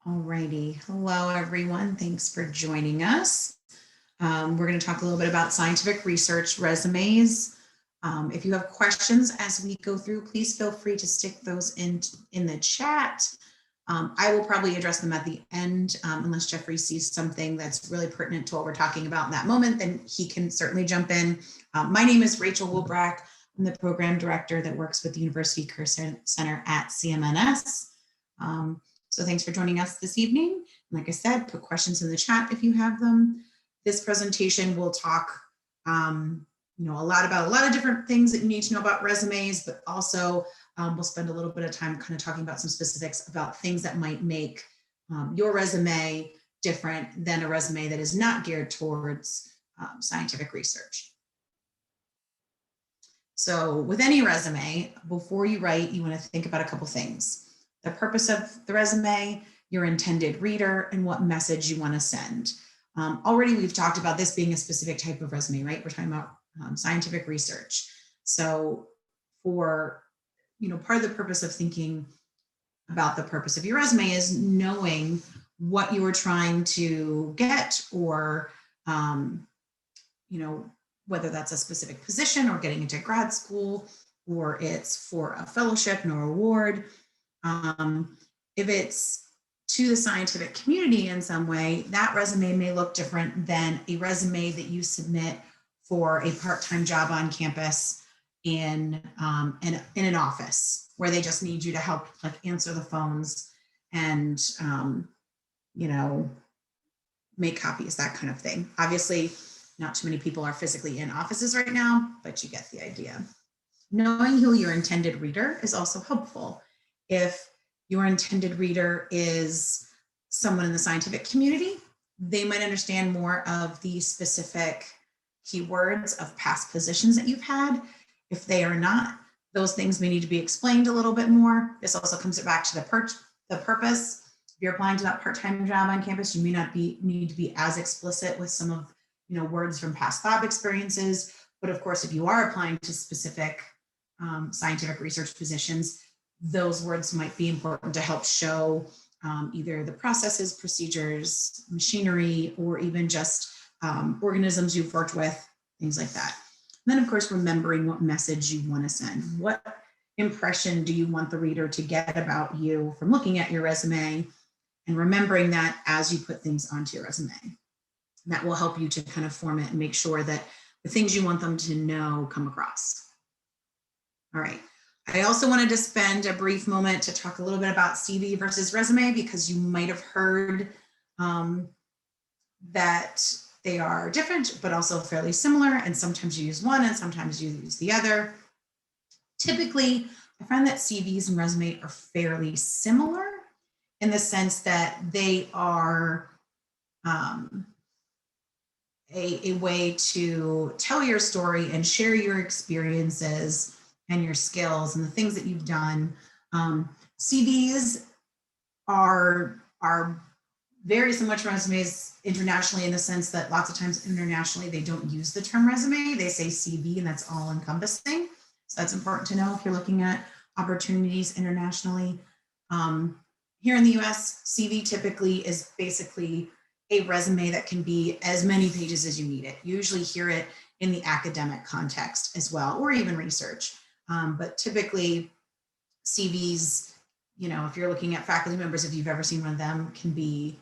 Alrighty. Hello, everyone. Thanks for joining us. We're going to talk a little bit about scientific research resumes. If you have questions as we go through, please feel free to stick those in the chat. I will probably address them at the end, unless Jeffrey sees something that's really pertinent to what we're talking about in that moment, then he can certainly jump in. My name is Rachel Wilbrack. I'm the program director that works with the University Career Center at CMNS. So thanks for joining us this evening. Like I said, put questions in the chat if you have them. This presentation will talk a lot about a lot of different things that you need to know about resumes, but also we'll spend a little bit of time kind of talking about some specifics about things that might make your resume different than a resume that is not geared towards scientific research. So with any resume, before you write, you want to think about a couple things. The purpose of the resume, your intended reader, and what message you want to send. Already we've talked about this being a specific type of resume, right? We're talking about scientific research. So for, part of the purpose of thinking about the purpose of your resume is knowing what you are trying to get, or, whether that's a specific position or getting into grad school, or it's for a fellowship or award. If it's to the scientific community in some way, that resume may look different than a resume that you submit for a part-time job on campus in an office where they just need you to help answer the phones and make copies, that kind of thing. Obviously, not too many people are physically in offices right now, but you get the idea. Knowing who your intended reader is also helpful. If your intended reader is someone in the scientific community, they might understand more of the specific keywords of past positions that you've had. If they are not, those things may need to be explained a little bit more. This also comes back to the purpose. If you're applying to that part-time job on campus, you may not need to be as explicit with some of words from past lab experiences. But of course, if you are applying to specific scientific research positions, those words might be important to help show either the processes, procedures, machinery, or even just organisms you've worked with, things like that. And then, of course, remembering what message you want to send. What impression do you want the reader to get about you from looking at your resume, and remembering that as you put things onto your resume. That will help you to kind of form it and make sure that the things you want them to know come across. All right. I also wanted to spend a brief moment to talk a little bit about CV versus resume, because you might have heard that they are different, but also fairly similar. And sometimes you use one and sometimes you use the other. Typically, I find that CVs and resume are fairly similar in the sense that they are a way to tell your story and share your experiences and your skills and the things that you've done. CVs are very similar to resumes internationally, in the sense that lots of times internationally they don't use the term resume. They say CV, and that's all encompassing. So that's important to know if you're looking at opportunities internationally. Here in the US, CV typically is basically a resume that can be as many pages as you need it. You usually hear it in the academic context as well, or even research. But typically CVs, if you're looking at faculty members, if you've ever seen one of them, can be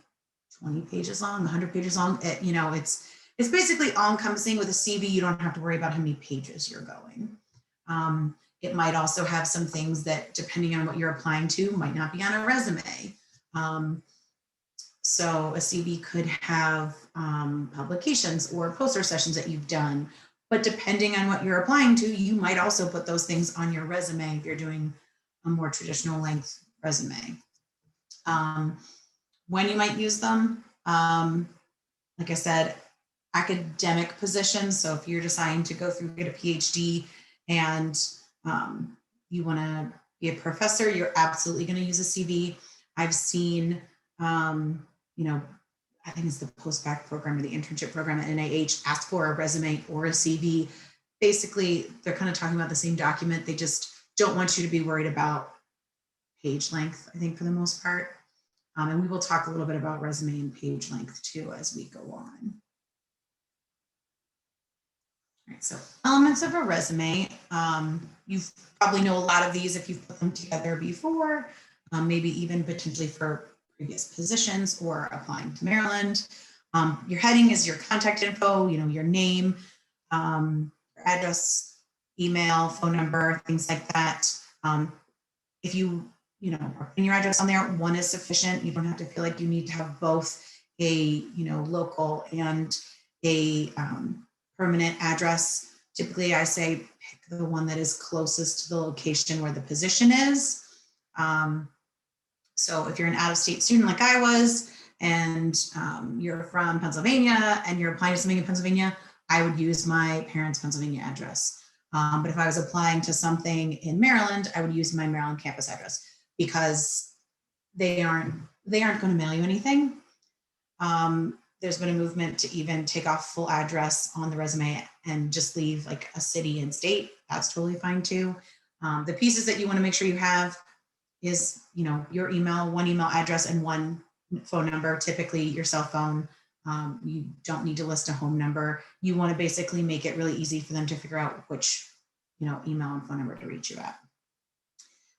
20 pages long, 100 pages long. It's basically all encompassing. With a CV, you don't have to worry about how many pages you're going. It might also have some things that, depending on what you're applying to, might not be on a resume. So a CV could have publications or poster sessions that you've done, but depending on what you're applying to, you might also put those things on your resume if you're doing a more traditional length resume. When you might use them, like I said, academic positions. So if you're deciding to go through, get a PhD, and you want to be a professor, you're absolutely going to use a CV. I've seen, I think it's the postbac program or the internship program at NIH, ask for a resume or a CV. Basically, they're kind of talking about the same document. They just don't want you to be worried about page length, I think, for the most part. And we will talk a little bit about resume and page length too as we go on. All right, so elements of a resume. You probably know a lot of these if you've put them together before, maybe even potentially for previous positions or applying to Maryland. Your heading is your contact info, your name, address, email, phone number, things like that. If you put your address on there, one is sufficient. You don't have to feel like you need to have both a local and a permanent address. Typically, I say pick the one that is closest to the location where the position is. So if you're an out-of-state student like I was, and you're from Pennsylvania and you're applying to something in Pennsylvania, I would use my parents' Pennsylvania address. But if I was applying to something in Maryland, I would use my Maryland campus address because they aren't going to mail you anything. There's been a movement to even take off full address on the resume and just leave like a city and state. That's totally fine too. The pieces that you want to make sure you have is, your email, one email address and one phone number, typically your cell phone. You don't need to list a home number. You want to basically make it really easy for them to figure out which, email and phone number to reach you at.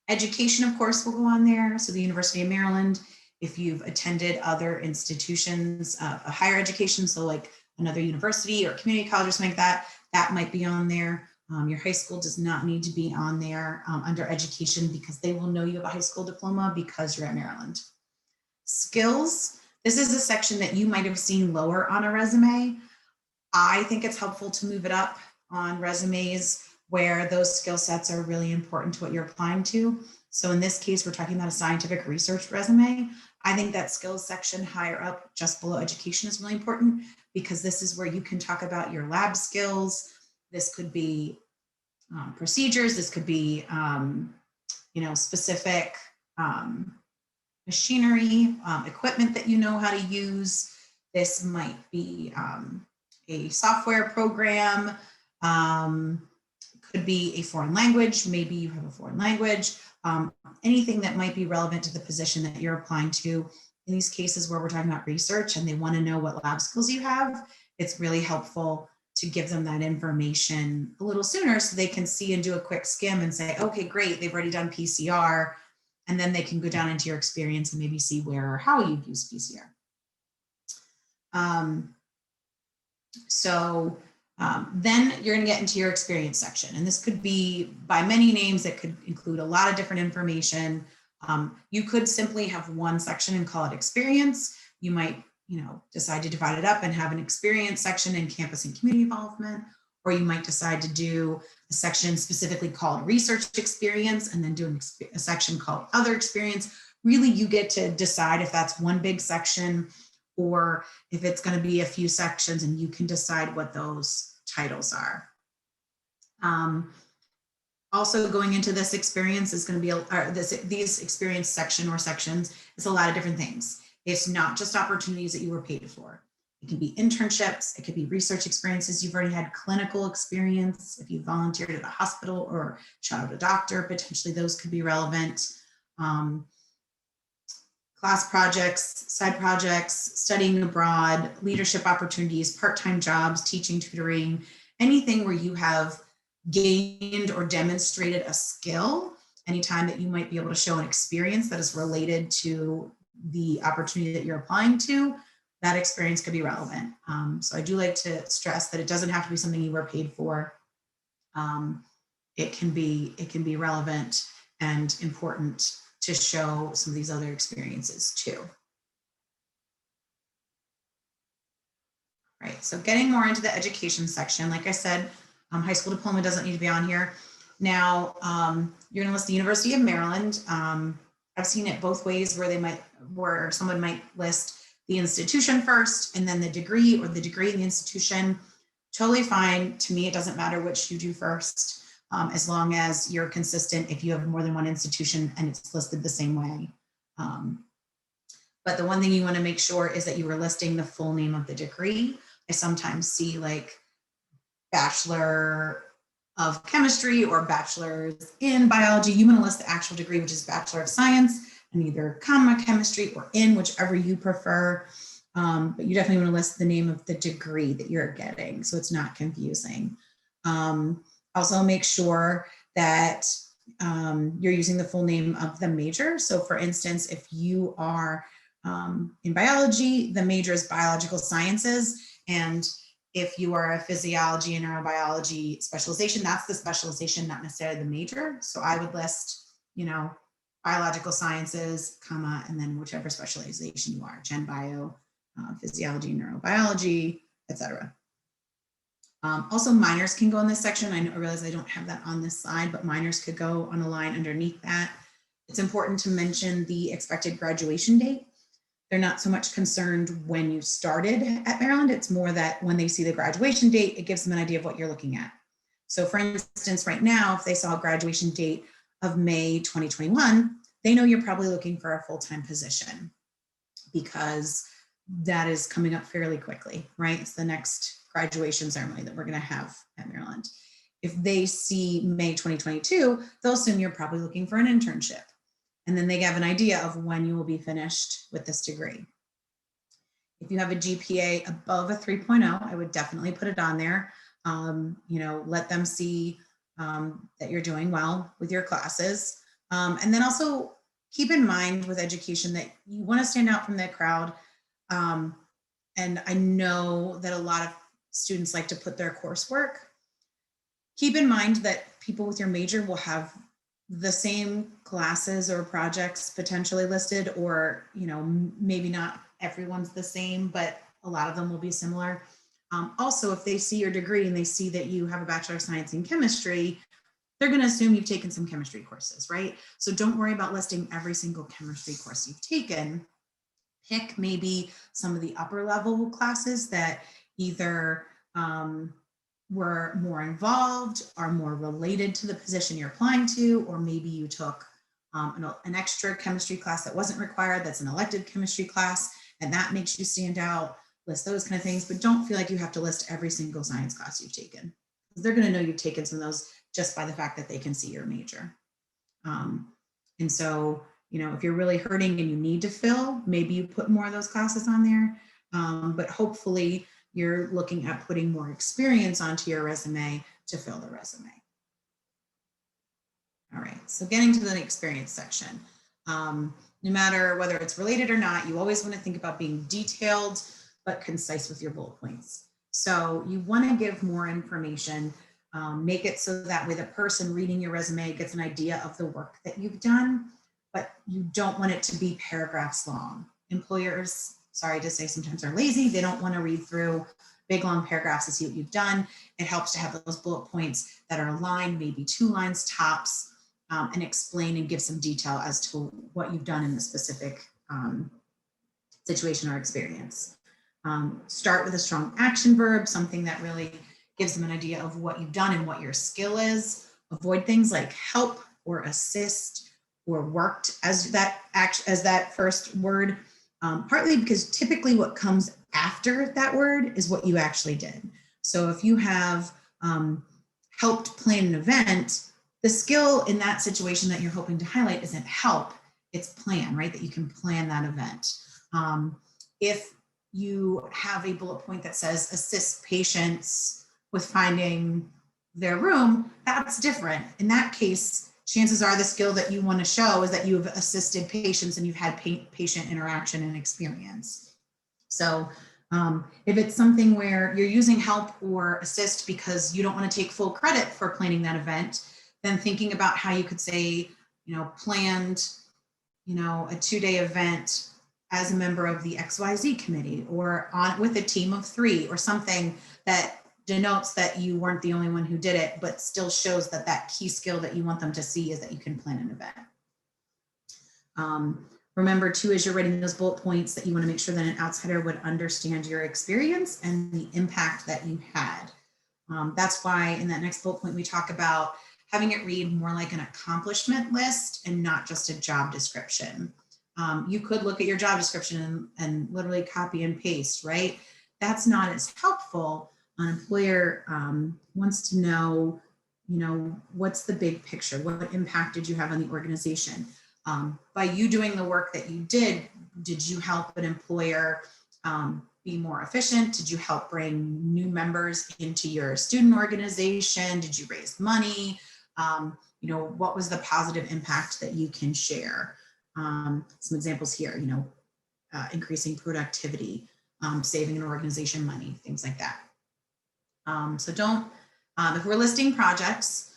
Education, of course, will go on there. So the University of Maryland, if you've attended other institutions of higher education, so like another university or community college or something like that, that might be on there. Your high school does not need to be on there under education because they will know you have a high school diploma because you're at Maryland. Skills, this is a section that you might have seen lower on a resume. I think it's helpful to move it up on resumes where those skill sets are really important to what you're applying to. So in this case, we're talking about a scientific research resume. I think that skills section higher up, just below education, is really important because this is where you can talk about your lab skills. This could be procedures. This could be, specific machinery, equipment that you know how to use. This might be a software program, could be a foreign language. Maybe you have a foreign language, anything that might be relevant to the position that you're applying to. In these cases where we're talking about research and they want to know what lab skills you have, it's really helpful to give them that information a little sooner so they can see and do a quick skim and say, okay, great, they've already done PCR. And then they can go down into your experience and maybe see where or how you've used PCR. Then you're going to get into your experience section. And this could be by many names. It could include a lot of different information. You could simply have one section and call it experience. You might, decide to divide it up and have an experience section in campus and community involvement, or you might decide to do a section specifically called research experience and then do a section called other experience. Really, you get to decide if that's one big section or if it's going to be a few sections, and you can decide what those titles are. Also going into this experience is going to be these experience section or sections is a lot of different things. It's not just opportunities that you were paid for. It can be internships. It could be research experiences. You've already had clinical experience. If you volunteered at a hospital or shadowed a doctor, potentially those could be relevant. Class projects, side projects, studying abroad, leadership opportunities, part-time jobs, teaching, tutoring, anything where you have gained or demonstrated a skill, anytime that you might be able to show an experience that is related to the opportunity that you're applying to, that experience could be relevant. So I do like to stress that it doesn't have to be something you were paid for. It can be relevant and important to show some of these other experiences too. Right, so getting more into the education section, like I said, high school diploma doesn't need to be on here. Now, you're gonna list the University of Maryland. I've seen it both ways where someone might list the institution first and then the degree, or the degree in the institution. Totally fine. To me, it doesn't matter which you do first, as long as you're consistent if you have more than one institution and it's listed the same way. But the one thing you want to make sure is that you are listing the full name of the degree. I sometimes see like Bachelor of Chemistry or Bachelor's in Biology. You want to list the actual degree, which is Bachelor of Science. and either comma chemistry or in, whichever you prefer. But you definitely want to list the name of the degree that you're getting so it's not confusing. Also make sure that you're using the full name of the major. So for instance, if you are in biology, the major is biological sciences. And if you are a physiology and neurobiology specialization, that's the specialization, not necessarily the major. So I would list, biological sciences, comma, and then whichever specialization you are, gen bio, physiology, neurobiology, etc. Also, minors can go in this section. I realize I don't have that on this slide, but minors could go on a line underneath that. It's important to mention the expected graduation date. They're not so much concerned when you started at Maryland. It's more that when they see the graduation date, it gives them an idea of what you're looking at. So for instance, right now, if they saw a graduation date of May 2021, they know you're probably looking for a full-time position because that is coming up fairly quickly, right? It's the next graduation ceremony that we're going to have at Maryland. If they see May 2022, they'll assume you're probably looking for an internship. And then they have an idea of when you will be finished with this degree. If you have a GPA above a 3.0, I would definitely put it on there. Let them see that you're doing well with your classes. And then also keep in mind with education that you want to stand out from the crowd. And I know that a lot of students like to put their coursework. Keep in mind that people with your major will have the same classes or projects potentially listed, or, maybe not everyone's the same, but a lot of them will be similar. Also, if they see your degree and they see that you have a Bachelor of Science in Chemistry, they're going to assume you've taken some chemistry courses, right? So don't worry about listing every single chemistry course you've taken. Pick maybe some of the upper level classes that either were more involved, are more related to the position you're applying to, or maybe you took an extra chemistry class that wasn't required, that's an elective chemistry class, and that makes you stand out. List those kind of things, but don't feel like you have to list every single science class you've taken. They're going to know you've taken some of those just by the fact that they can see your major. And so, if you're really hurting and you need to fill, maybe you put more of those classes on there, but hopefully you're looking at putting more experience onto your resume to fill the resume. All right, so getting to the experience section. No matter whether it's related or not, you always want to think about being detailed but concise with your bullet points. So you want to give more information, make it so that way the person reading your resume gets an idea of the work that you've done, but you don't want it to be paragraphs long. Employers, sorry to say, sometimes are lazy. They don't want to read through big long paragraphs to see what you've done. It helps to have those bullet points that are aligned, maybe 2 lines tops, and explain and give some detail as to what you've done in the specific situation or experience. Start with a strong action verb, something that really gives them an idea of what you've done and what your skill is. Avoid things like help or assist or worked as that first word, partly because typically what comes after that word is what you actually did. So if you have helped plan an event, the skill in that situation that you're hoping to highlight isn't help, it's plan, right? That you can plan that event. If you have a bullet point that says assist patients with finding their room, that's different. In that case, chances are the skill that you want to show is that you've assisted patients and you've had patient interaction and experience. So if it's something where you're using help or assist because you don't want to take full credit for planning that event, then thinking about how you could say, planned, a 2-day event as a member of the XYZ committee, or on with a team of 3, or something that denotes that you weren't the only one who did it, but still shows that that key skill that you want them to see is that you can plan an event. Remember too, as you're writing those bullet points, that you want to make sure that an outsider would understand your experience and the impact that you had. That's why in that next bullet point, we talk about having it read more like an accomplishment list and not just a job description. You could look at your job description and literally copy and paste, right? That's not as helpful. An employer wants to know, what's the big picture? What impact did you have on the organization? By you doing the work that you did you help an employer be more efficient? Did you help bring new members into your student organization? Did you raise money? What was the positive impact that you can share? Some examples here, increasing productivity, saving an organization money, things like that. So don't, if we're listing projects,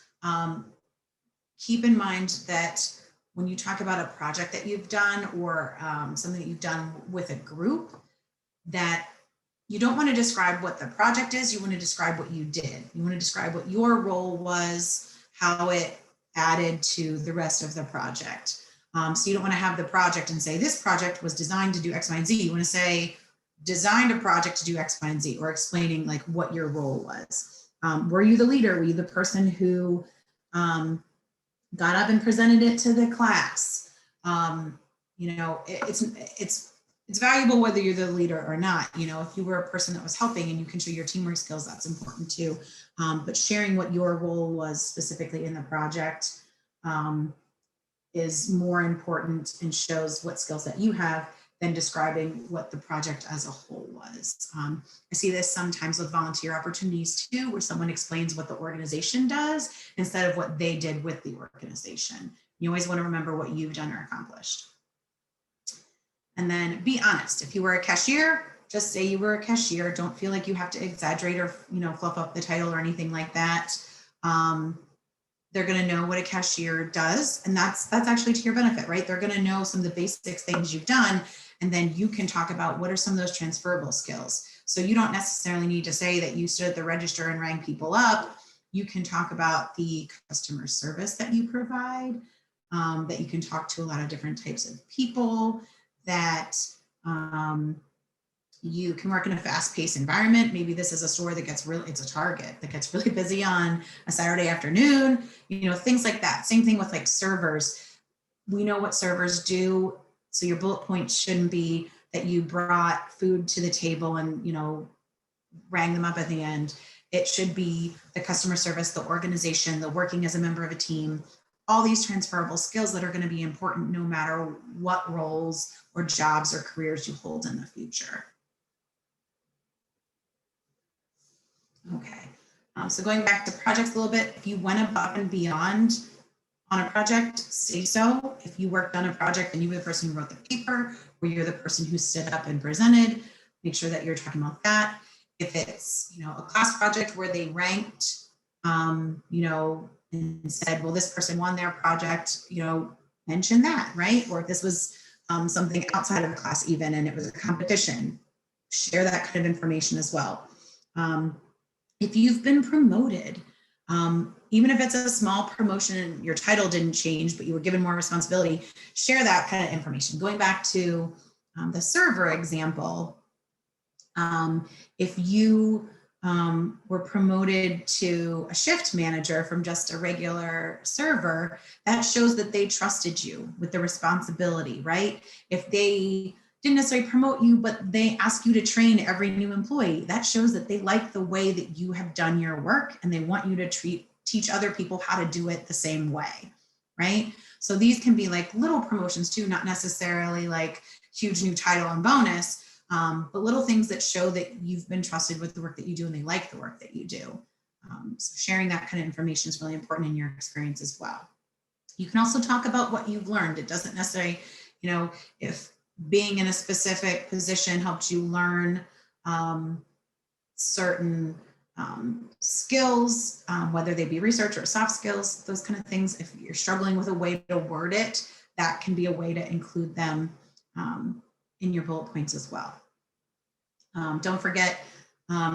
keep in mind that when you talk about a project that you've done or something that you've done with a group, that you don't want to describe what the project is, you want to describe what you did. You want to describe what your role was, how it added to the rest of the project. So you don't want to have the project and say, this project was designed to do X, Y, and Z. You want to say, designed a project to do X, Y, and Z, or explaining like what your role was. Were you the leader? Were you the person who got up and presented it to the class? It's valuable whether you're the leader or not. If you were a person that was helping and you can show your teamwork skills, that's important too. But sharing what your role was specifically in the project is more important and shows what skills that you have than describing what the project as a whole was. I see this sometimes with volunteer opportunities too, where someone explains what the organization does instead of what they did with the organization. You always want to remember what you've done or accomplished. And then be honest. If you were a cashier, just say you were a cashier. Don't feel like you have to exaggerate or fluff up the title or anything like that. They're going to know what a cashier does, and that's actually to your benefit, right? They're going to know some of the basic things you've done, and then you can talk about what are some of those transferable skills. So you don't necessarily need to say that you stood at the register and rang people up. You can talk about the customer service that you provide, that you can talk to a lot of different types of people, that you can work in a fast-paced environment. Maybe this is a store that it's a Target that gets really busy on a Saturday afternoon, things like that. Same thing with like servers. We know what servers do. So your bullet point shouldn't be that you brought food to the table and, rang them up at the end. It should be the customer service, the organization, the working as a member of a team, all these transferable skills that are going to be important no matter what roles or jobs or careers you hold in the future. Okay, so going back to projects a little bit, if you went above and beyond on a project, say so. If you worked on a project and you were the person who wrote the paper, or you're the person who stood up and presented, make sure that you're talking about that. If it's, a class project where they ranked, and said, well, this person won their project, mention that, right? Or if this was something outside of the class even, and it was a competition, share that kind of information as well. If you've been promoted, even if it's a small promotion and your title didn't change, but you were given more responsibility, share that kind of information. Going back to the server example, if you were promoted to a shift manager from just a regular server, that shows that they trusted you with the responsibility, right? If they didn't necessarily promote you, but they ask you to train every new employee, that shows that they like the way that you have done your work and they want you to teach other people how to do it the same way, right? So these can be like little promotions too, not necessarily like huge new title and bonus, but little things that show that you've been trusted with the work that you do and they like the work that you do. So sharing that kind of information is really important in your experience as well. You can also talk about what you've learned. It doesn't necessarily, if being in a specific position helped you learn certain skills, whether they be research or soft skills, those kind of things. If you're struggling with a way to word it, that can be a way to include them in your bullet points as well. Don't forget,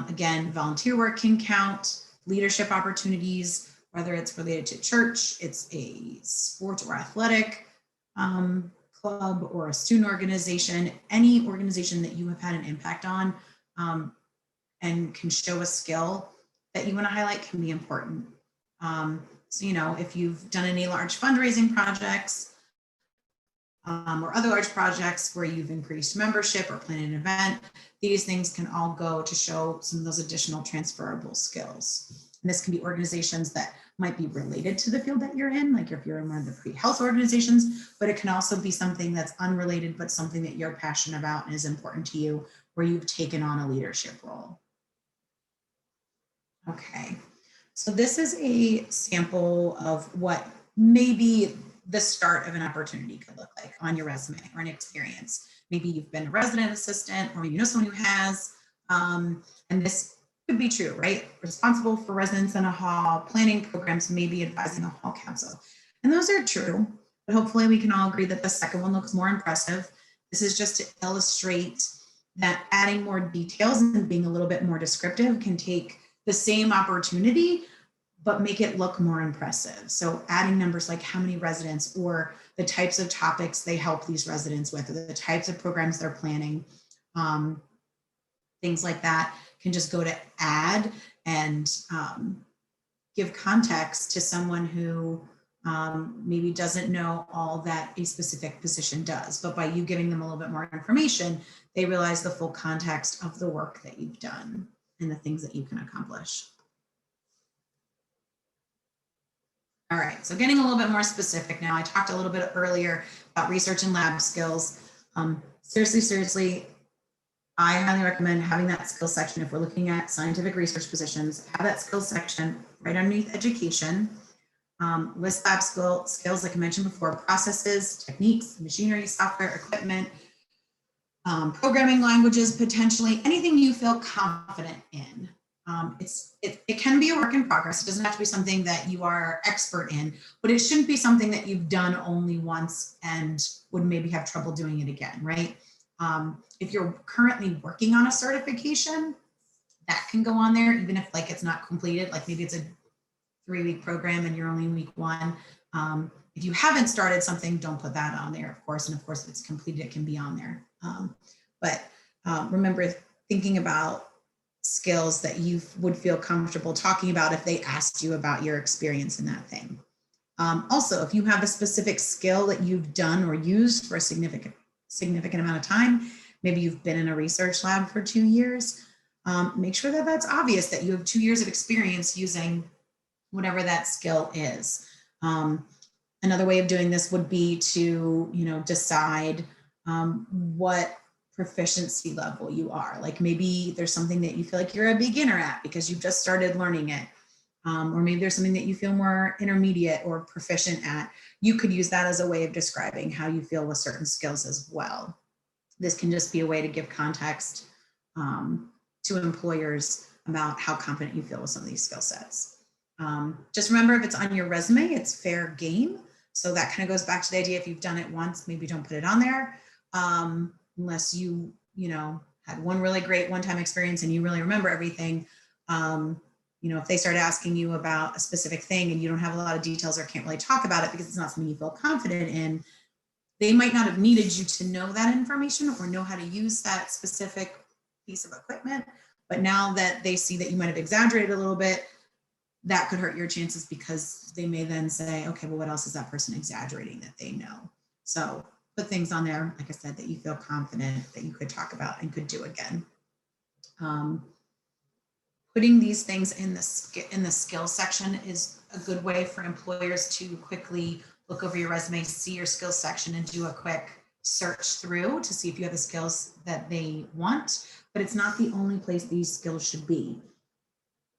again, volunteer work can count, leadership opportunities, whether it's related to church, it's a sports or athletic club or a student organization, any organization that you have had an impact on and can show a skill that you want to highlight can be important. So, if you've done any large fundraising projects or other large projects where you've increased membership or planned an event, these things can all go to show some of those additional transferable skills. And this can be organizations that might be related to the field that you're in, like if you're in one of the pre-health organizations, but it can also be something that's unrelated, but something that you're passionate about and is important to you, where you've taken on a leadership role. Okay, so this is a sample of what maybe the start of an opportunity could look like on your resume or an experience. Maybe you've been a resident assistant, or you know someone who has, and this could be true, right? Responsible for residents in a hall, planning programs, maybe advising a hall council. And those are true, but hopefully we can all agree that the second one looks more impressive. This is just to illustrate that adding more details and being a little bit more descriptive can take the same opportunity, but make it look more impressive. So adding numbers like how many residents, or the types of topics they help these residents with, or the types of programs they're planning, things like that can just go to add and give context to someone who maybe doesn't know all that a specific position does. But by you giving them a little bit more information, they realize the full context of the work that you've done and the things that you can accomplish. All right, so getting a little bit more specific now. I talked a little bit earlier about research and lab skills. Seriously, I highly recommend having that skills section. If we're looking at scientific research positions, have that skills section right underneath education. List lab skills, like I mentioned before, processes, techniques, machinery, software, equipment, programming languages, potentially anything you feel confident in. It can be a work in progress. It doesn't have to be something that you are expert in, but it shouldn't be something that you've done only once and would maybe have trouble doing it again, right? If you're currently working on a certification, that can go on there, even if like it's not completed, like maybe it's a 3-week program and you're only in week 1. If you haven't started something, don't put that on there, of course. And of course, if it's completed, it can be on there. But remember, thinking about skills that you would feel comfortable talking about if they asked you about your experience in that thing. Also, if you have a specific skill that you've done or used for a significant amount of time, maybe you've been in a research lab for 2 years, make sure that that's obvious that you have 2 years of experience using whatever that skill is. Another way of doing this would be to, decide what proficiency level you are. Like maybe there's something that you feel like you're a beginner at because you've just started learning it. Or maybe there's something that you feel more intermediate or proficient at. You could use that as a way of describing how you feel with certain skills as well. This can just be a way to give context to employers about how confident you feel with some of these skill sets. Just remember, if it's on your resume, it's fair game. So that kind of goes back to the idea, if you've done it once, maybe don't put it on there. Unless you had one really great one-time experience and you really remember everything. If they start asking you about a specific thing and you don't have a lot of details or can't really talk about it because it's not something you feel confident in, they might not have needed you to know that information or know how to use that specific piece of equipment. But now that they see that you might have exaggerated a little bit, that could hurt your chances, because they may then say, okay, well, what else is that person exaggerating that they know? So put things on there, like I said, that you feel confident that you could talk about and could do again. Putting these things in the skills section is a good way for employers to quickly look over your resume, see your skills section, and do a quick search through to see if you have the skills that they want. But it's not the only place these skills should be.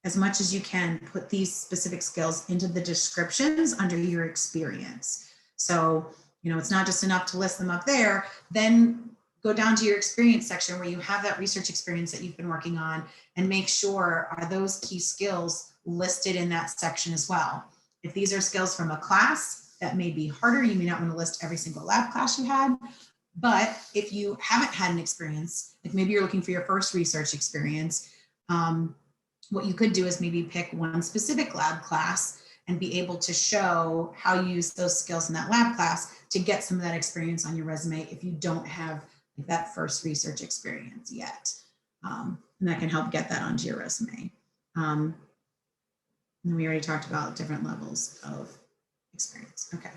As much as you can, put these specific skills into the descriptions under your experience. So, it's not just enough to list them up there. Then go down to your experience section where you have that research experience that you've been working on, and make sure, are those key skills listed in that section as well? If these are skills from a class, that may be harder. You may not want to list every single lab class you had. But if you haven't had an experience, like maybe you're looking for your first research experience, what you could do is maybe pick one specific lab class and be able to show how you use those skills in that lab class to get some of that experience on your resume if you don't have that first research experience yet. And that can help get that onto your resume. And we already talked about different levels of experience. Okay,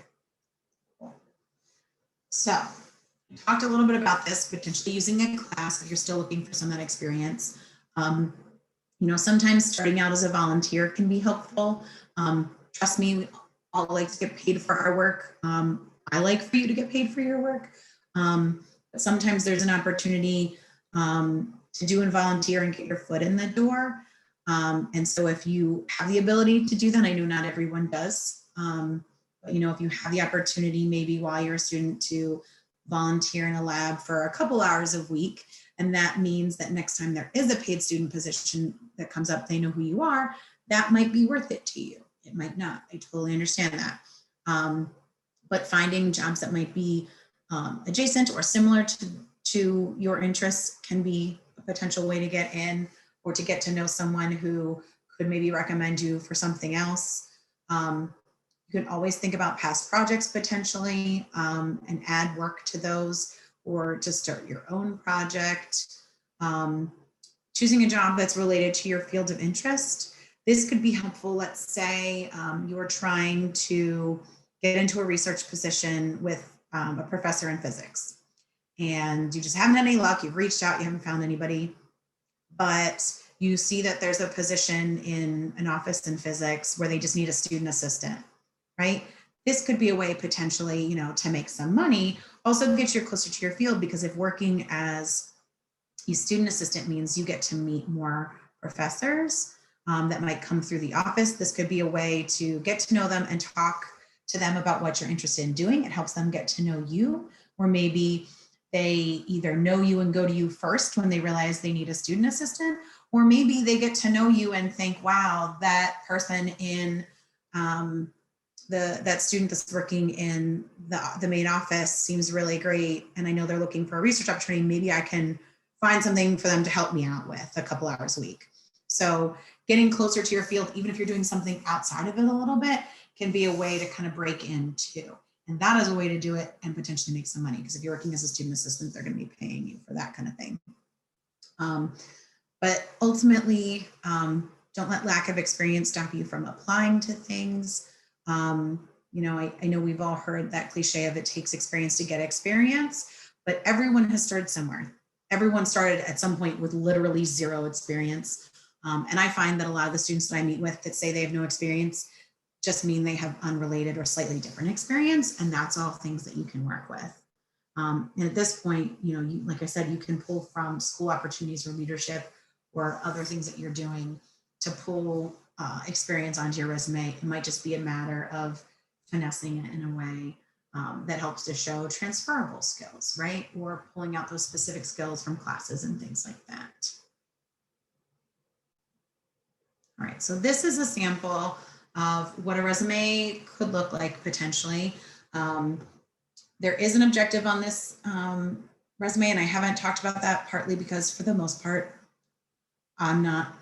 cool. So we talked a little bit about this, potentially using a class if you're still looking for some of that experience. Sometimes starting out as a volunteer can be helpful. Trust me, we all like to get paid for our work. I like for you to get paid for your work. But sometimes there's an opportunity to do and volunteer and get your foot in the door. And so if you have the ability to do that, I know not everyone does, but if you have the opportunity, maybe while you're a student, to volunteer in a lab for a couple hours a week, and that means that next time there is a paid student position that comes up, they know who you are, that might be worth it to you. It might not. I totally understand that. But finding jobs that might be adjacent or similar to your interests can be a potential way to get in, or to get to know someone who could maybe recommend you for something else. You can always think about past projects potentially and add work to those, or to start your own project. Choosing a job that's related to your field of interest. This could be helpful. Let's say you're trying to get into a research position with a professor in physics, and you just haven't had any luck. You've reached out, you haven't found anybody, but you see that there's a position in an office in physics where they just need a student assistant, right? This could be a way potentially, to make some money, also get you closer to your field, because if working as a student assistant means you get to meet more professors that might come through the office, this could be a way to get to know them and talk to them about what you're interested in doing. It helps them get to know you, or maybe they either know you and go to you first when they realize they need a student assistant, or maybe they get to know you and think, wow, that person in that student that's working in the main office seems really great, and I know they're looking for a research opportunity. Maybe I can find something for them to help me out with a couple hours a week. So getting closer to your field, even if you're doing something outside of it a little bit, can be a way to kind of break into. And that is a way to do it and potentially make some money, because if you're working as a student assistant, they're going to be paying you for that kind of thing. But ultimately, don't let lack of experience stop you from applying to things. I know we've all heard that cliche of it takes experience to get experience, but everyone has started somewhere. Everyone started at some point with literally zero experience. And I find that a lot of the students that I meet with that say they have no experience just mean they have unrelated or slightly different experience. And that's all things that you can work with. And at this point, like I said, you can pull from school opportunities or leadership or other things that you're doing to pull experience onto your resume. It might just be a matter of finessing it in a way that helps to show transferable skills, right? Or pulling out those specific skills from classes and things like that. All right, so this is a sample of what a resume could look like potentially. There is an objective on this resume, and I haven't talked about that partly because for the most part, I'm not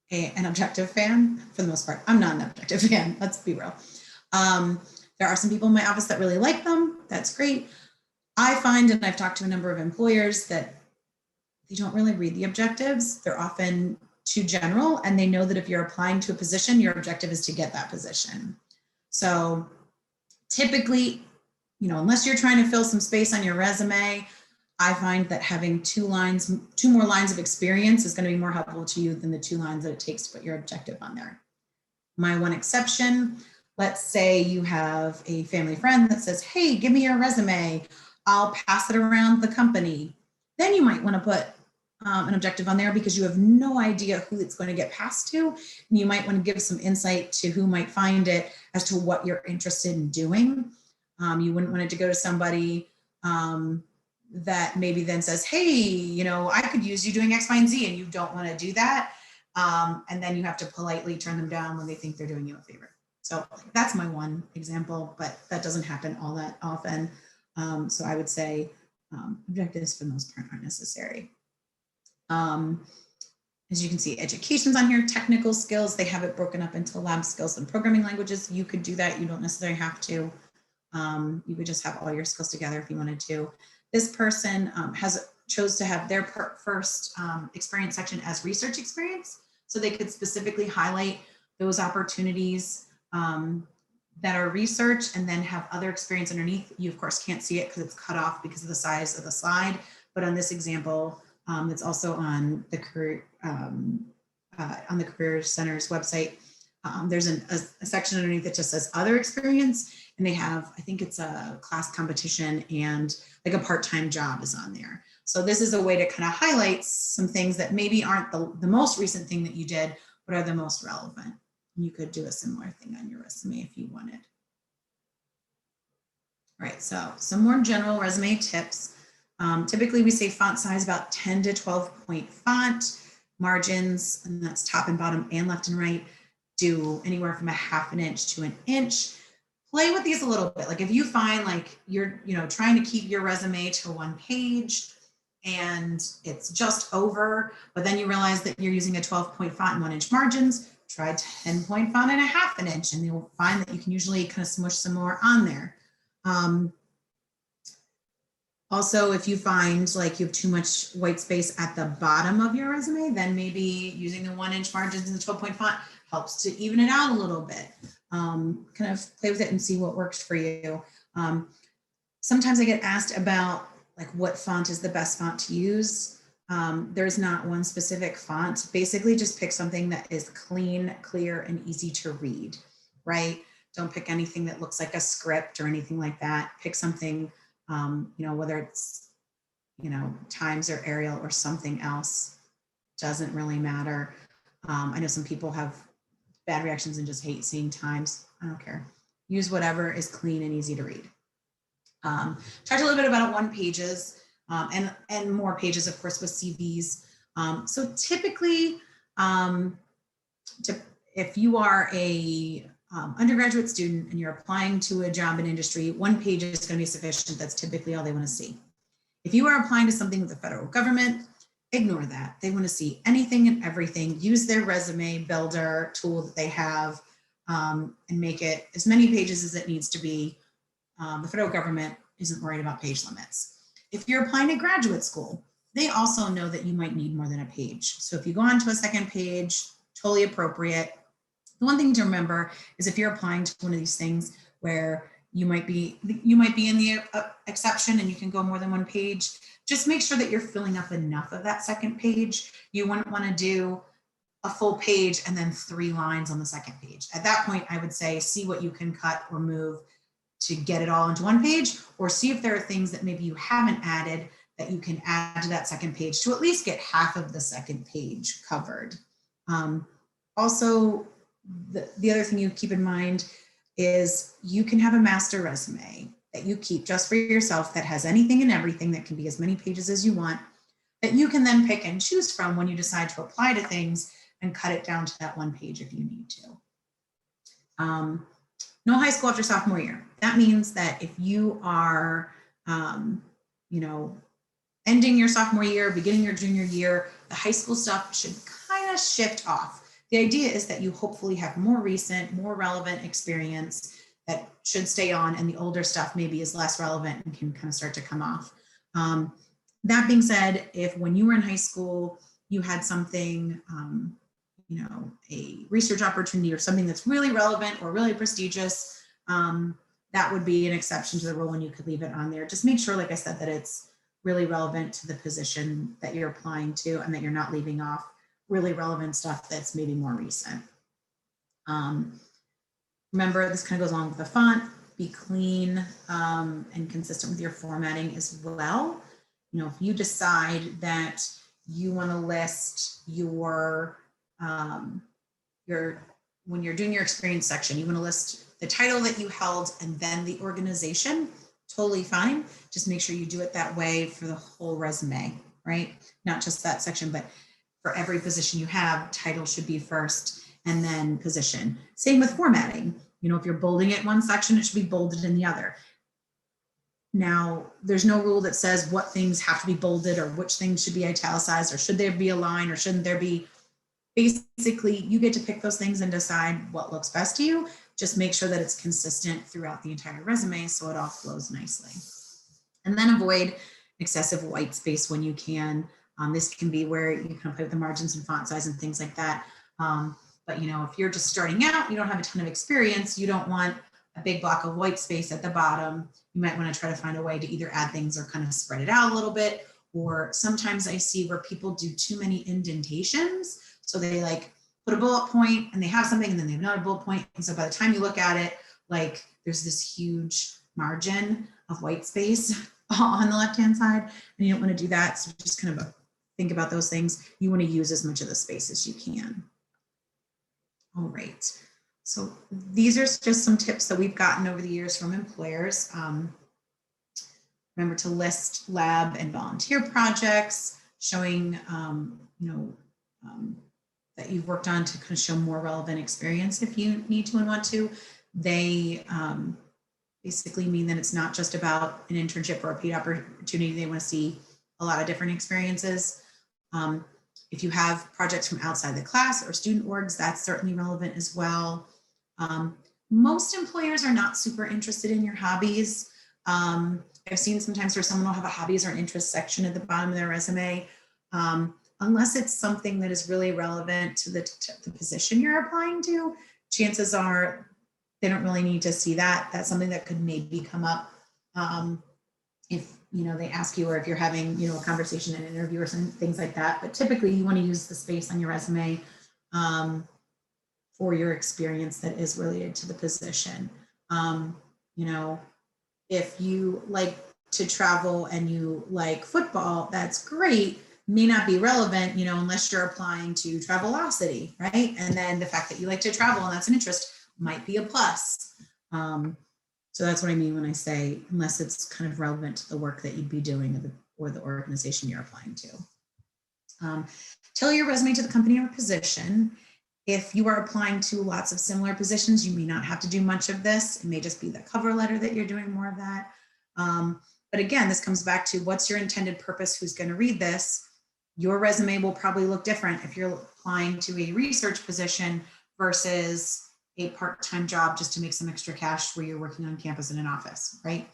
an objective fan. For the most part, I'm not an objective fan. Let's be real. There are some people in my office that really like them. That's great. I find, and I've talked to a number of employers, that they don't really read the objectives. They're often too general, and they know that if you're applying to a position, your objective is to get that position. So typically, unless you're trying to fill some space on your resume, I find that having two more lines of experience is going to be more helpful to you than the 2 lines that it takes to put your objective on there. My one exception, let's say you have a family friend that says, hey, give me your resume, I'll pass it around the company. Then you might want to put an objective on there because you have no idea who it's going to get passed to. And you might want to give some insight to who might find it as to what you're interested in doing. You wouldn't want it to go to somebody that maybe then says, hey, I could use you doing X, Y, and Z, and you don't want to do that. And then you have to politely turn them down when they think they're doing you a favor. So that's my one example, but that doesn't happen all that often. So I would say objectives for the most part aren't necessary. As you can see, education's on here, technical skills, they have it broken up into lab skills and programming languages. You could do that. You don't necessarily have to. You could just have all your skills together if you wanted to. This person chose to have their first experience section as research experience. So they could specifically highlight those opportunities that are research and then have other experience underneath. You of course can't see it because it's cut off because of the size of the slide. But on this example, that's also on the Career Center's website. There's a section underneath that just says other experience, and they have, I think it's a class competition and like a part-time job is on there. So this is a way to kind of highlight some things that maybe aren't the most recent thing that you did, but are the most relevant. You could do a similar thing on your resume if you wanted. All right, so some more general resume tips. Typically we say font size about 10 to 12 point font, margins, and that's top and bottom and left and right, do anywhere from 1/2 inch to 1 inch. Play with these a little bit. Like if you find like you're, trying to keep your resume to 1 page and it's just over, but then you realize that you're using a 12-point font and 1 inch margins, try 10-point font and 1/2 inch, and you'll find that you can usually kind of smush some more on there. Also, if you find like you have too much white space at the bottom of your resume, then maybe using the 1 inch margins and the 12-point font helps to even it out a little bit. Kind of play with it and see what works for you. Sometimes I get asked about like what font is the best font to use. There's not one specific font. Basically just pick something that is clean, clear, and easy to read, right? Don't pick anything that looks like a script or anything like that. Pick something, whether it's, Times or Arial or something else, doesn't really matter. I know some people have bad reactions and just hate seeing Times. I don't care. Use whatever is clean and easy to read. Talked a little bit about 1 pages and more pages, of course, with CVs. So typically, if you are a undergraduate student and you're applying to a job in industry, 1 page is going to be sufficient. That's typically all they want to see. If you are applying to something with the federal government, ignore that. They want to see anything and everything. Use their resume builder tool that they have and make it as many pages as it needs to be. The federal government isn't worried about page limits. If you're applying to graduate school, they also know that you might need more than a page. So if you go on to a 2nd page, totally appropriate. The one thing to remember is if you're applying to one of these things where you might be in the exception and you can go more than 1 page, just make sure that you're filling up enough of that 2nd page. You wouldn't want to do a full page and then 3 lines on the 2nd page. At that point, I would say see what you can cut or move to get it all into 1 page, or see if there are things that maybe you haven't added that you can add to that 2nd page to at least get half of the 2nd page covered. Also, the other thing you keep in mind is you can have a master resume that you keep just for yourself that has anything and everything that can be as many pages as you want, that you can then pick and choose from when you decide to apply to things and cut it down to that 1 page if you need to. No high school after sophomore year. That means that if you are, ending your sophomore year, beginning your junior year, the high school stuff should kind of shift off. The idea is that you hopefully have more recent, more relevant experience that should stay on, and the older stuff maybe is less relevant and can kind of start to come off. That being said, if when you were in high school, you had something, a research opportunity or something that's really relevant or really prestigious, that would be an exception to the rule and you could leave it on there. Just make sure, like I said, that it's really relevant to the position that you're applying to and that you're not leaving off really relevant stuff that's maybe more recent. Remember, this kind of goes along with the font. Be clean and consistent with your formatting as well. If you decide that you want to list when you're doing your experience section, you want to list the title that you held and then the organization, totally fine. Just make sure you do it that way for the whole resume, right? Not just that section, but for every position you have, title should be first and then position. Same with formatting. If you're bolding it in one section, it should be bolded in the other. Now, there's no rule that says what things have to be bolded or which things should be italicized, or should there be a line or shouldn't there be. Basically, you get to pick those things and decide what looks best to you. Just make sure that it's consistent throughout the entire resume so it all flows nicely. And then avoid excessive white space when you can. This can be where you can play with the margins and font size and things like that. But if you're just starting out, you don't have a ton of experience, you don't want a big block of white space at the bottom. You might want to try to find a way to either add things or kind of spread it out a little bit. Or sometimes I see where people do too many indentations. So they put a bullet point and they have something and then they have another bullet point. And so by the time you look at it, like there's this huge margin of white space on the left-hand side, and you don't want to do that. So just kind of think about those things. You want to use as much of the space as you can. All right. So these are just some tips that we've gotten over the years from employers. Remember to list lab and volunteer projects, showing, that you've worked on to kind of show more relevant experience if you need to and want to. They basically mean that it's not just about an internship or a paid opportunity. They want to see a lot of different experiences. If you have projects from outside the class or student orgs, that's certainly relevant as well. Most employers are not super interested in your hobbies. I've seen sometimes where someone will have a hobbies or an interest section at the bottom of their resume. Unless it's something that is really relevant to the position you're applying to, chances are they don't really need to see that. That's something that could maybe come up if they ask you, or if you're having a conversation in an interview or some things like that. But typically you want to use the space on your resume for your experience that is related to the position. If you like to travel and you like football, that's great. May not be relevant, unless you're applying to Travelocity, right? And then the fact that you like to travel and that's an interest might be a plus. So that's what I mean when I say, unless it's kind of relevant to the work that you'd be doing or the organization you're applying to. Tailor your resume to the company or position. If you are applying to lots of similar positions, you may not have to do much of this. It may just be the cover letter that you're doing more of that. But again, this comes back to what's your intended purpose, who's going to read this. Your resume will probably look different if you're applying to a research position versus a part-time job just to make some extra cash where you're working on campus in an office, right?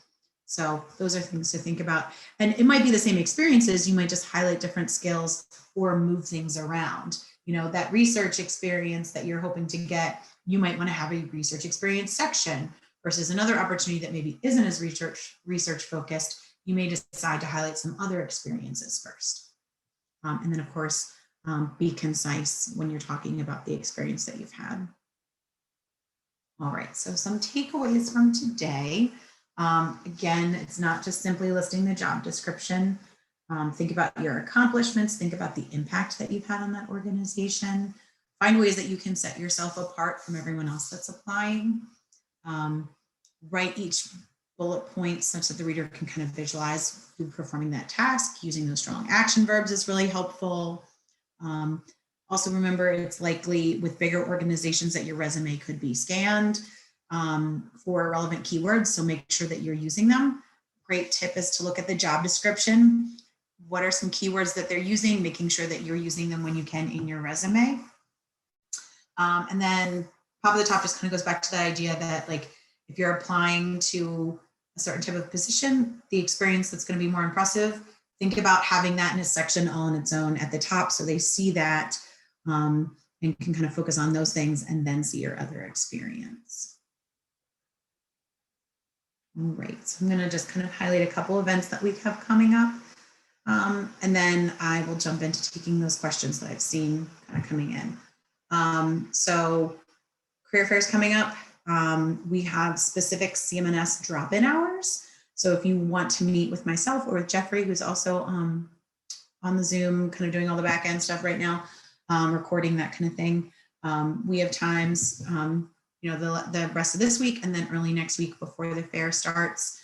So those are things to think about. And it might be the same experiences. You might just highlight different skills or move things around. That research experience that you're hoping to get, you might want to have a research experience section versus another opportunity that maybe isn't as research focused. You may decide to highlight some other experiences first. And then of course, be concise when you're talking about the experience that you've had. All right, so some takeaways from today. Again, it's not just simply listing the job description. Think about your accomplishments, think about the impact that you've had on that organization. Find ways that you can set yourself apart from everyone else that's applying. Write each bullet point such that the reader can kind of visualize you performing that task. Using those strong action verbs is really helpful. Also remember, it's likely with bigger organizations that your resume could be scanned for relevant keywords, so make sure that you're using them. Great tip is to look at the job description. What are some keywords that they're using, making sure that you're using them when you can in your resume. And then top of the top just kind of goes back to the idea that, like, if you're applying to a certain type of position, the experience that's going to be more impressive, think about having that in a section all on its own at the top so they see that and can kind of focus on those things and then see your other experience. All right, so I'm going to just kind of highlight a couple events that we have coming up. And then I will jump into taking those questions that I've seen kind of coming in. So career fairs coming up. We have specific CMNS drop-in hours. So if you want to meet with myself or with Jeffrey, who's also on the Zoom, kind of doing all the back end stuff right now, recording that kind of thing. We have times, the rest of this week and then early next week before the fair starts.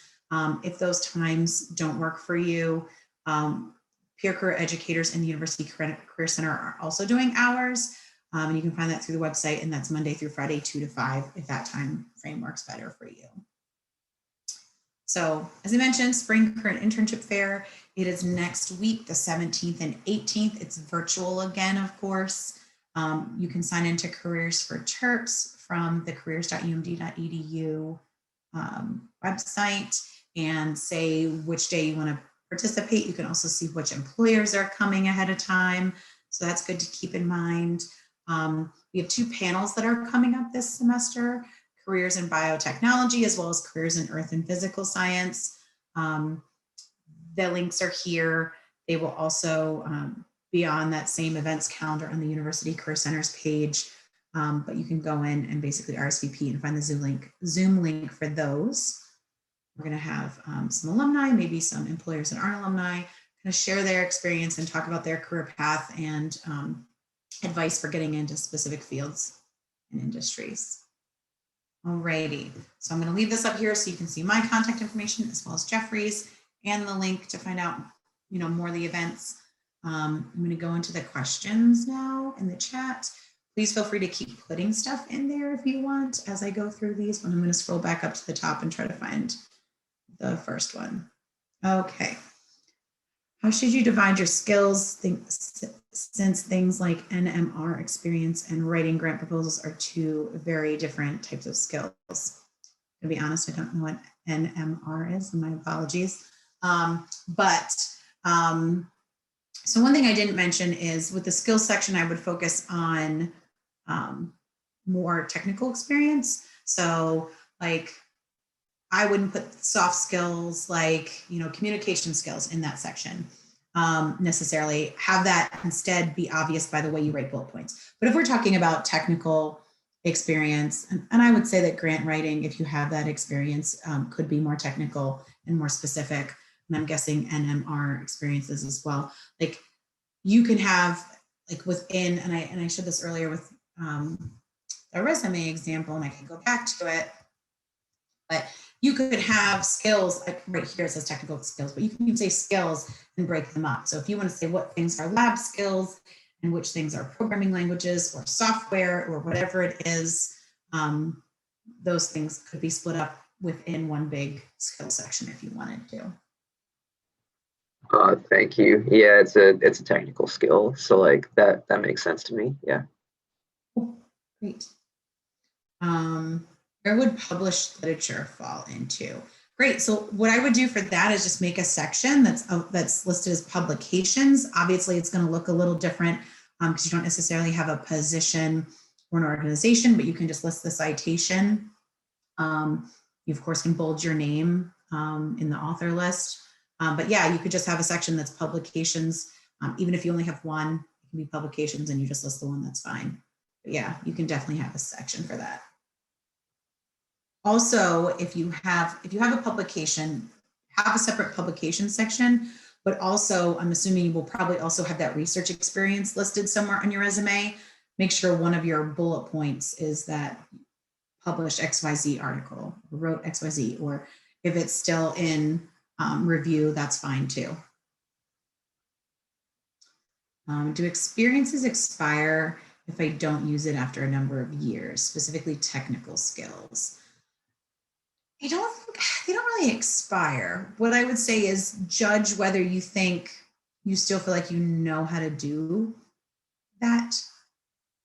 If those times don't work for you, peer career educators in the University Career Center are also doing hours. And you can find that through the website, and that's Monday through Friday, 2 to 5, if that time frame works better for you. So as I mentioned, Spring Career Internship Fair, it is next week, the 17th and 18th. It's virtual again, of course. You can sign into Careers for Terps from the careers.umd.edu website and say which day you want to participate. You can also see which employers are coming ahead of time. So that's good to keep in mind. We have 2 panels that are coming up this semester, careers in biotechnology, as well as careers in earth and physical science. The links are here. They will also on that same events calendar on the University Career Center's page. But you can go in and basically RSVP and find the Zoom link for those. We're going to have some alumni, maybe some employers that aren't alumni, kind of share their experience and talk about their career path and advice for getting into specific fields and industries. Alrighty, so I'm going to leave this up here so you can see my contact information as well as Jeffrey's and the link to find out, more of the events. I'm going to go into the questions now in the chat. Please feel free to keep putting stuff in there if you want as I go through these, but I'm going to scroll back up to the top and try to find the first one. Okay. How should you divide your skills since things like NMR experience and writing grant proposals are two very different types of skills? To be honest, I don't know what NMR is, and my apologies. So one thing I didn't mention is with the skills section, I would focus on more technical experience. So like I wouldn't put soft skills like, communication skills in that section necessarily. Have that instead be obvious by the way you write bullet points. But if we're talking about technical experience, and I would say that grant writing, if you have that experience, could be more technical and more specific. And I'm guessing NMR experiences as well. Like you can have like within, and I showed this earlier with a resume example, and I can go back to it, but you could have skills, like right here it says technical skills, but you can say skills and break them up. So if you want to say what things are lab skills and which things are programming languages or software or whatever it is, those things could be split up within one big skill section if you wanted to. Thank you. Yeah, it's a technical skill, so like that makes sense to me. Yeah. Great. Where would published literature fall into? Great. So what I would do for that is just make a section that's listed as publications. Obviously, it's going to look a little different because you don't necessarily have a position or an organization, but you can just list the citation. You of course can bold your name in the author list. But yeah, you could just have a section that's publications. Even if you only have one, it can be publications and you just list the one, that's fine. But yeah, you can definitely have a section for that. Also, if you have a publication, have a separate publication section, but also I'm assuming you will probably also have that research experience listed somewhere on your resume. Make sure one of your bullet points is that published XYZ article, or wrote XYZ, or if it's still in review, that's fine too. Do experiences expire if I don't use it after a number of years, specifically technical skills? They don't really expire. What I would say is judge whether you think you still feel like you know how to do that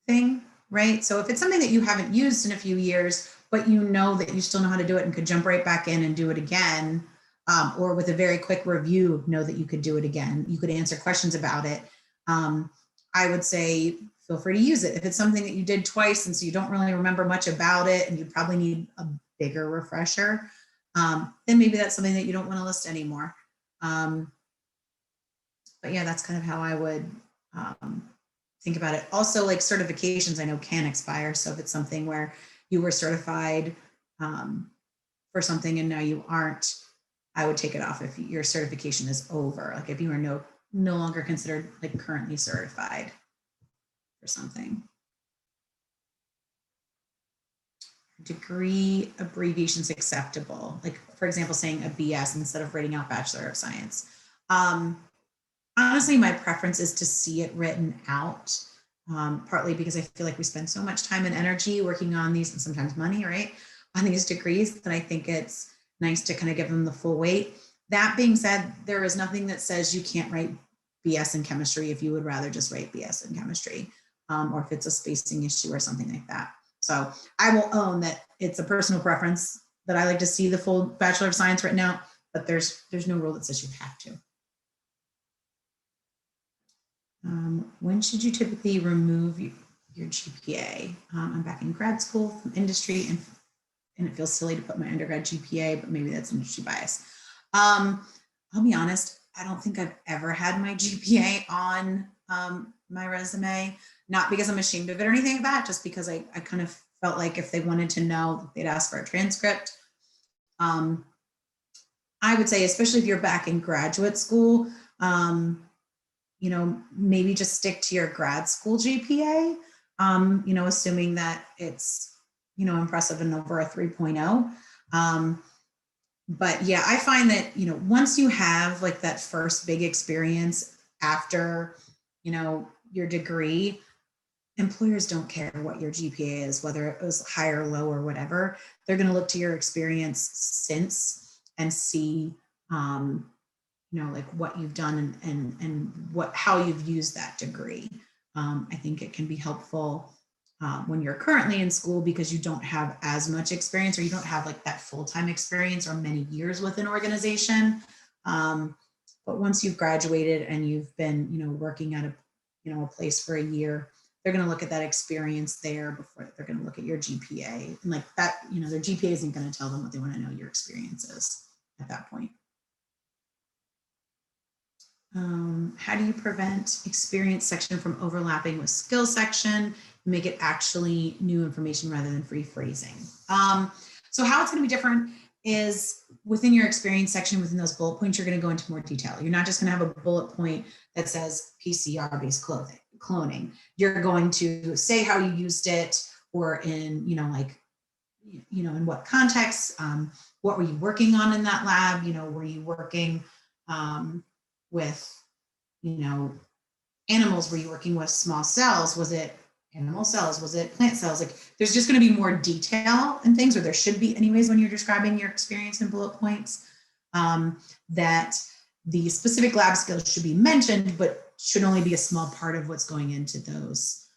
thing, right? So if it's something that you haven't used in a few years, but you know that you still know how to do it and could jump right back in and do it again, or with a very quick review, know that you could do it again. You could answer questions about it. I would say feel free to use it. If it's something that you did twice and so you don't really remember much about it and you probably need a bigger refresher, then maybe that's something that you don't want to list anymore. But yeah, that's kind of how I would think about it. Also, like certifications, I know can expire. So if it's something where you were certified for something and now you aren't, I would take it off if your certification is over. Like if you are no longer considered like currently certified for something. Degree abbreviations acceptable. Like for example, saying a BS instead of writing out Bachelor of Science. Honestly, my preference is to see it written out, partly because I feel like we spend so much time and energy working on these and sometimes money, right, on these degrees that I think it's nice to kind of give them the full weight. That being said, there is nothing that says you can't write BS in chemistry if you would rather just write BS in chemistry, or if it's a spacing issue or something like that. So I will own that it's a personal preference that I like to see the full Bachelor of Science written out, but there's no rule that says you have to. When should you typically remove your GPA? I'm back in grad school from industry and it feels silly to put my undergrad GPA, but maybe that's industry bias. I'll be honest, I don't think I've ever had my GPA on my resume, not because I'm ashamed of it or anything like that, just because I kind of felt like if they wanted to know, they'd ask for a transcript. I would say, especially if you're back in graduate school, maybe just stick to your grad school GPA, assuming that it's, impressive and over a 3.0. But yeah, I find that, once you have like that first big experience after, your degree, employers don't care what your GPA is, whether it was high or low or whatever. They're going to look to your experience since and see, like what you've done and how you've used that degree. I think it can be helpful when you're currently in school because you don't have as much experience, or you don't have like that full-time experience or many years with an organization. But once you've graduated and you've been, working at a place for a year, they're going to look at that experience there before they're going to look at your GPA. And like that, their GPA isn't going to tell them what they want to know your experience is at that point. How do you prevent experience section from overlapping with skill section? Make it actually new information rather than free phrasing. So how it's going to be different is within your experience section, within those bullet points, you're going to go into more detail. You're not just going to have a bullet point that says PCR-based cloning. You're going to say how you used it, or in, in what context, what were you working on in that lab? Were you working with, animals? Were you working with small cells? Was it animal cells? Was it plant cells? Like there's just going to be more detail and things, or there should be anyways, when you're describing your experience in bullet points, that the specific lab skills should be mentioned, but should only be a small part of what's going into those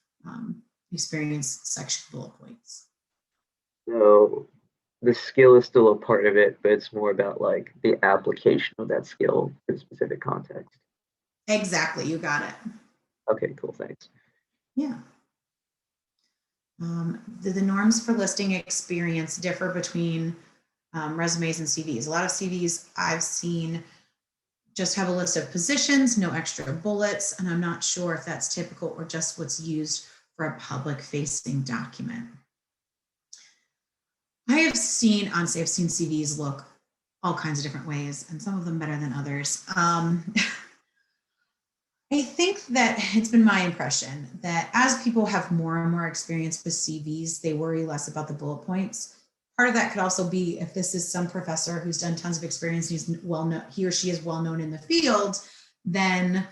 experience section bullet points. So the skill is still a part of it, but it's more about like the application of that skill in specific context. Exactly. You got it. Okay, cool. Thanks. Yeah. Do the norms for listing experience differ between resumes and CVs? A lot of CVs I've seen just have a list of positions, no extra bullets, and I'm not sure if that's typical or just what's used for a public-facing document. I've seen CVs look all kinds of different ways, and some of them better than others. I think that it's been my impression that as people have more and more experience with CVs, they worry less about the bullet points. Part of that could also be if this is some professor who's done tons of experience, he or she is well known in the field, then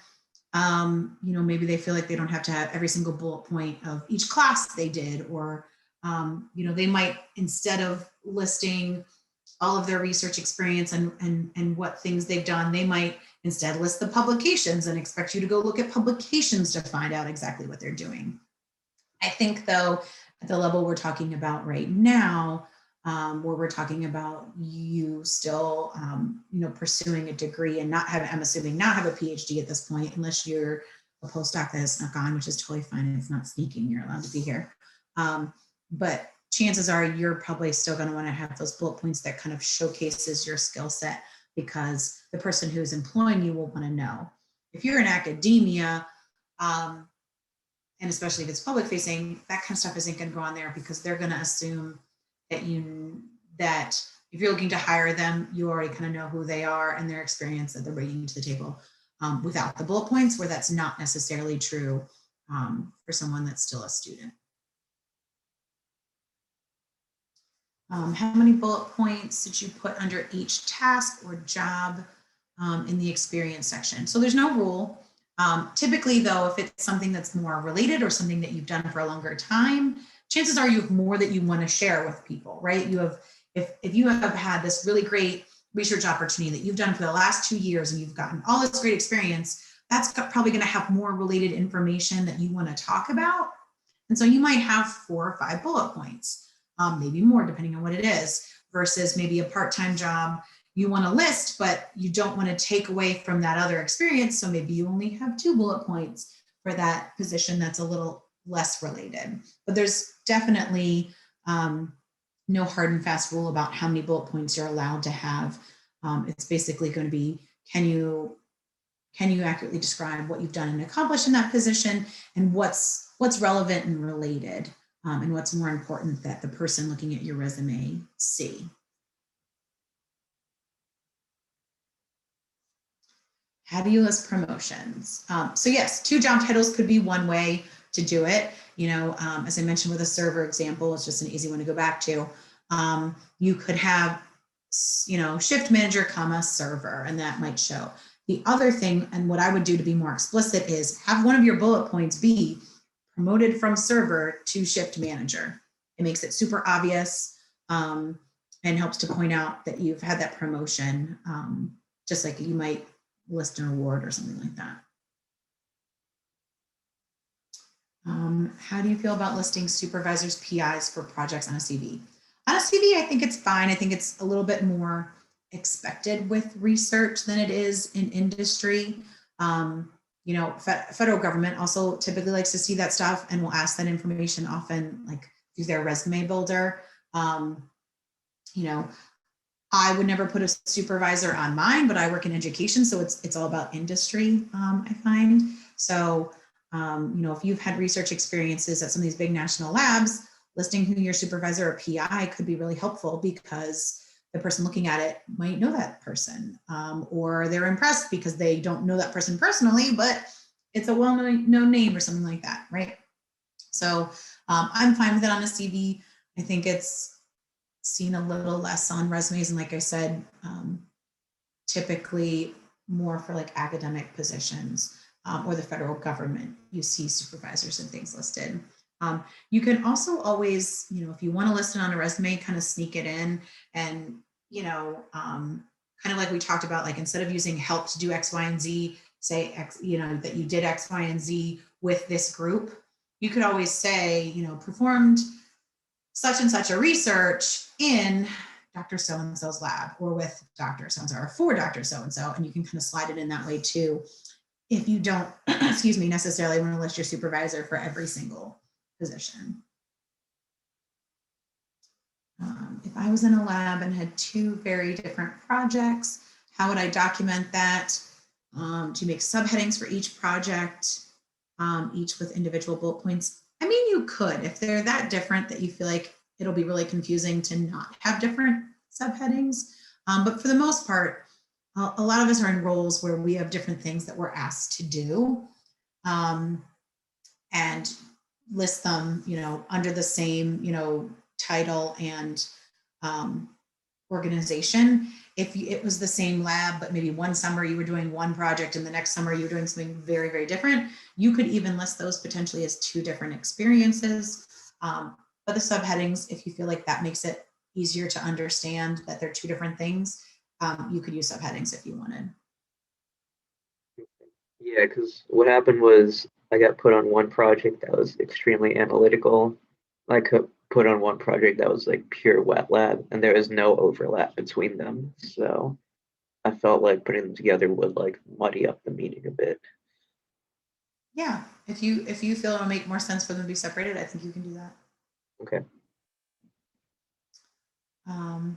maybe they feel like they don't have to have every single bullet point of each class they did, or they might, instead of listing all of their research experience and what things they've done, they might instead list the publications and expect you to go look at publications to find out exactly what they're doing. I think though, at the level we're talking about right now, where we're talking about you still, pursuing a degree and I'm assuming not have a PhD at this point, unless you're a postdoc that has snuck on, which is totally fine. It's not sneaking, you're allowed to be here. But chances are you're probably still going to want to have those bullet points that kind of showcases your skill set, because the person who's employing you will want to know. If you're in academia, and especially if it's public facing, that kind of stuff isn't going to go on there, because they're going to assume that if you're looking to hire them, you already kind of know who they are and their experience that they're bringing to the table, without the bullet points, where that's not necessarily true for someone that's still a student. How many bullet points did you put under each task or job in the experience section? So there's no rule. Typically though, if it's something that's more related or something that you've done for a longer time, chances are you have more that you want to share with people, right? If you have had this really great research opportunity that you've done for the last 2 years and you've gotten all this great experience, that's probably going to have more related information that you want to talk about. And so you might have 4 or 5 bullet points. Maybe more depending on what it is, versus maybe a part-time job you want to list, but you don't want to take away from that other experience. So maybe you only have 2 bullet points for that position that's a little less related. But there's definitely no hard and fast rule about how many bullet points you're allowed to have. It's basically going to be, can you can you accurately describe what you've done and accomplished in that position, and what's relevant and related, and what's more important that the person looking at your resume see. How do you list promotions? So yes, 2 job titles could be one way to do it. As I mentioned with a server example, it's just an easy one to go back to. You could have, shift manager, server, and that might show. The other thing, and what I would do to be more explicit, is have one of your bullet points be promoted from server to shift manager. It makes it super obvious, and helps to point out that you've had that promotion, just like you might list an award or something like that. How do you feel about listing supervisors, PIs for projects on a CV? On a CV, I think it's fine. I think it's a little bit more expected with research than it is in industry. Federal government also typically likes to see that stuff and will ask that information often, like through their resume builder. I would never put a supervisor on mine, but I work in education, so it's all about industry, I find. So, if you've had research experiences at some of these big national labs, listing who your supervisor or PI could be really helpful, because the person looking at it might know that person, or they're impressed because they don't know that person personally, but it's a well-known name or something like that, right? So I'm fine with it on a CV. I think it's seen a little less on resumes, and like I said, typically more for like academic positions, or the federal government, you see supervisors and things listed. You can also always, if you want to list it on a resume, kind of sneak it in, and kind of like we talked about, like instead of using help to do X, Y, and Z, say X, that you did X, Y, and Z with this group. You could always say, performed such and such a research in Dr. So-and-so's lab, or with Dr. So-and-so, or for Dr. So-and-so, and you can kind of slide it in that way too, if you don't, necessarily want to list your supervisor for every single position. If I was in a lab and had 2 very different projects, how would I document that? Do you make subheadings for each project, each with individual bullet points? I mean, you could, if they're that different that you feel like it'll be really confusing to not have different subheadings. But for the most part, a lot of us are in roles where we have different things that we're asked to do, and list them, under the same, title and organization. If it was the same lab, but maybe one summer you were doing one project and the next summer you were doing something very, very different, you could even list those potentially as 2 different experiences. But the subheadings, if you feel like that makes it easier to understand that they're 2 different things, you could use subheadings if you wanted. Yeah, because what happened was I got put on one project that was extremely analytical. I could put on one project that was like pure wet lab, and there was no overlap between them. So I felt like putting them together would like muddy up the meaning a bit. Yeah, if you feel it'll make more sense for them to be separated, I think you can do that. Okay.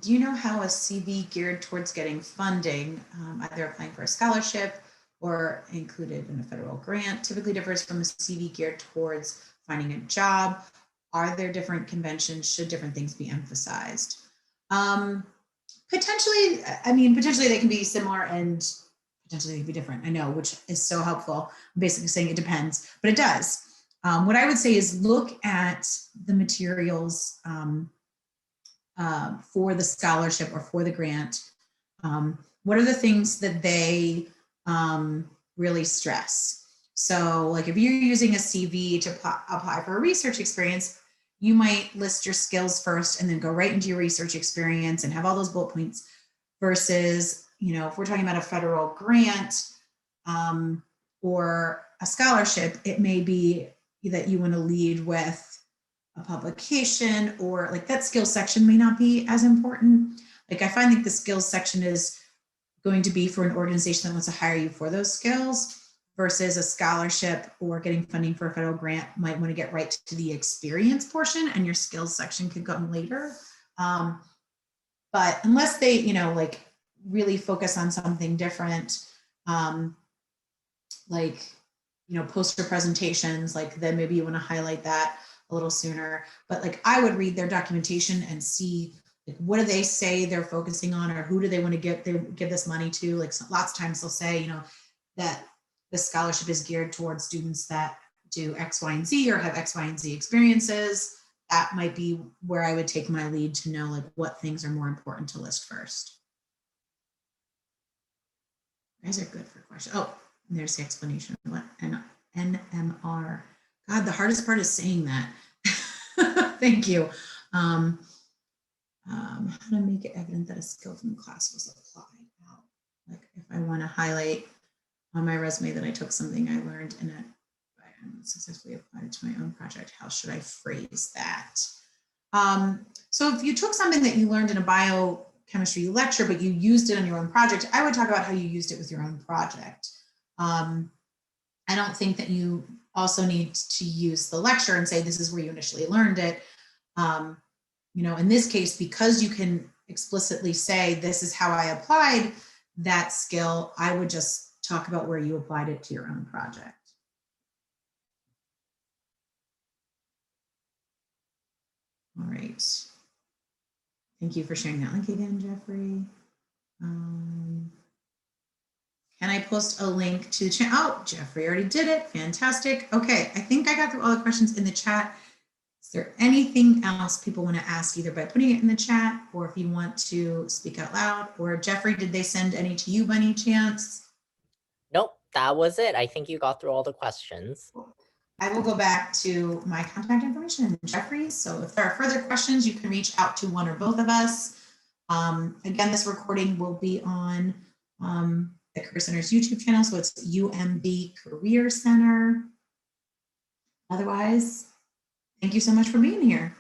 Do you know how a CV geared towards getting funding, either applying for a scholarship or included in a federal grant, typically differs from a CV geared towards finding a job? Are there different conventions? Should different things be emphasized? Potentially, potentially they can be similar and potentially they can be different. I know, which is so helpful. I'm basically saying it depends, but it does. What I would say is look at the materials for the scholarship or for the grant. What are the things that they really stress? So like if you're using a CV to apply for a research experience, you might list your skills first and then go right into your research experience and have all those bullet points, versus, if we're talking about a federal grant or a scholarship, it may be that you want to lead with a publication, or like that skills section may not be as important. Like I find that the skills section is going to be for an organization that wants to hire you for those skills, versus a scholarship or getting funding for a federal grant might want to get right to the experience portion, and your skills section could come later. But unless they, like really focus on something different, like, poster presentations, like then maybe you want to highlight that a little sooner. But like I would read their documentation and see like what do they say they're focusing on, or who do they want to give this money to? Like lots of times they'll say, that the scholarship is geared towards students that do X, Y, and Z or have X, Y, and Z experiences. That might be where I would take my lead to know like what things are more important to list first. You guys are good for questions. Oh, and there's the explanation of what NMR. God, the hardest part is saying that. Thank you. How to make it evident that a skill from the class was applied. Wow. Like if I want to highlight on my resume that I took something I learned in it and successfully applied it to my own project, how should I phrase that? So if you took something that you learned in a biochemistry lecture, but you used it on your own project, I would talk about how you used it with your own project. I don't think that you also need to use the lecture and say, this is where you initially learned it. In this case, because you can explicitly say, this is how I applied that skill, I would just talk about where you applied it to your own project. All right. Thank you for sharing that link again, Jeffrey. Can I post a link to the chat? Oh, Jeffrey already did it. Fantastic. Okay, I think I got through all the questions in the chat. Is there anything else people want to ask either by putting it in the chat or if you want to speak out loud? Or Jeffrey, did they send any to you by any chance? Nope, that was it. I think you got through all the questions. I will go back to my contact information, Jeffrey. So if there are further questions, you can reach out to one or both of us. Again, this recording will be on the Career Center's YouTube channel. So it's UMB Career Center. Otherwise, thank you so much for being here.